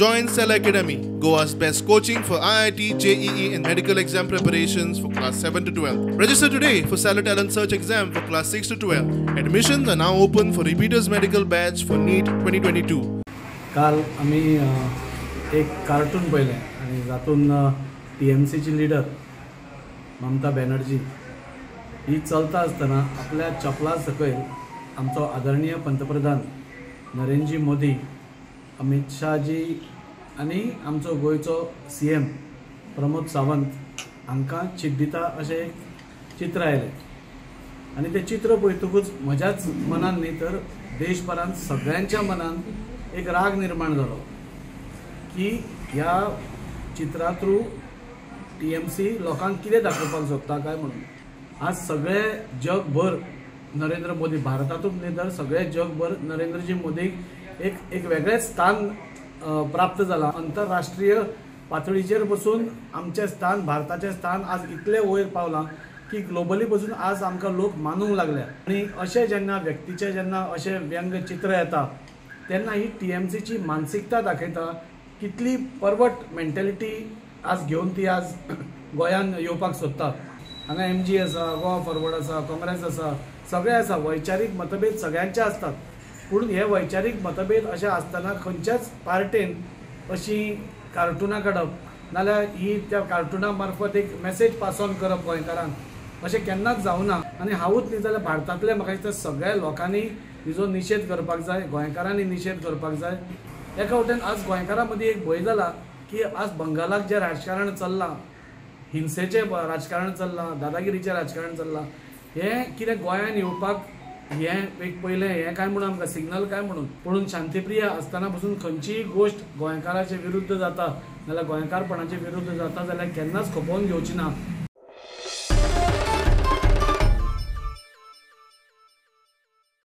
Join Cell Academy, Goa's best coaching for IIT, JEE and medical exam preparations for class 7 to 12. Register today for Cell Talent Search exam for class 6 to 12. Admissions are now open for repeaters medical batch for NEET 2022. काल आम्ही एक cartoon पहिले आणि जातून TMCची leader Mamata Banerjee ही चलता असताना आपल्या चपला सकयल आमचो आदरणीय पंतप्रधान नरेंद्रजी मोदी, अमित शाहजी आणि आमचो गोयचो CM प्रमोद सावंत हांकां चिड्डिता अशें एक चित्र आयलें आणि ते चित्र पळयतकूच म्हज्याच मनान न्ही तर देशभरांत सगळ्यांच्या मनान एक राग निर्माण जालो की ह्या चित्रा थ्रू TMC लोकांक कितें दाखोवपाक सोदता काय म्हणून आज सगळे जगभर नरेंद्र मोदी, भारतातूच न्ही तर सगळे जगभर नरेंद्रजी मोदीक एक वेगळेच स्थान प्राप्त जाला। आंतरराष्ट्रीय पातळीचेर बसून आमचे स्थान, भारताचे स्थान आज इतले वयर पावलां की ग्लोबली बसून आज आमकां लोक मानूंक लागल्या। आणि अशें जेन्ना व्यक्तीचे जेन्ना अशें व्यंग चित्र येता तेन्ना ही TMCची मानसिकता दाखयता कितली परवट मेंटॅलिटी आज घेवन ती आज गोंयान येवपाक सोदता। हांगा MG आसा, गोवा फॉरवर्ड आसा, काँग्रेस आसा, सगळे आसा, वैचारीक मतभेद सगळ्यांचे असतात, पूण हे वैचारीक मतभेद अशें आसतना खंयच्याच पार्टेन अशी कार्टुनां काडप नाल्यार ही त्या कार्टुना मार्फत एक मेसेज पास ऑन करप गोंयकारांक अशें केन्नाच जावना। आनी हांवूच न्ही जाल्यार भारतांतले म्हाका दिसता सगळ्या लोकांनी हिजो निशेध करपाक जाय, गोंयकारांनी निशेध करपाक जाय। एका वटेन आज गोंयकारां मदीं एक भंय जाला की आज बंगालाक जे राजकारण चल्लां, हिंसेचें राजकारण चल्लां, दादागिरीचें राजकारण चल्लां, हें कितें गोंयान येवपाक हें एक पयलें हें काय म्हणून आमकां सिग्नल काय म्हणून शांतीप्रिय आसतना पसून खंयचीय गोश्ट गोंयकाराचे विरुद्ध जाता नाल्यार गोंयकारपणाचे विरुद्ध जाता जाल्यार केन्नाच खपोवन घेवची ना।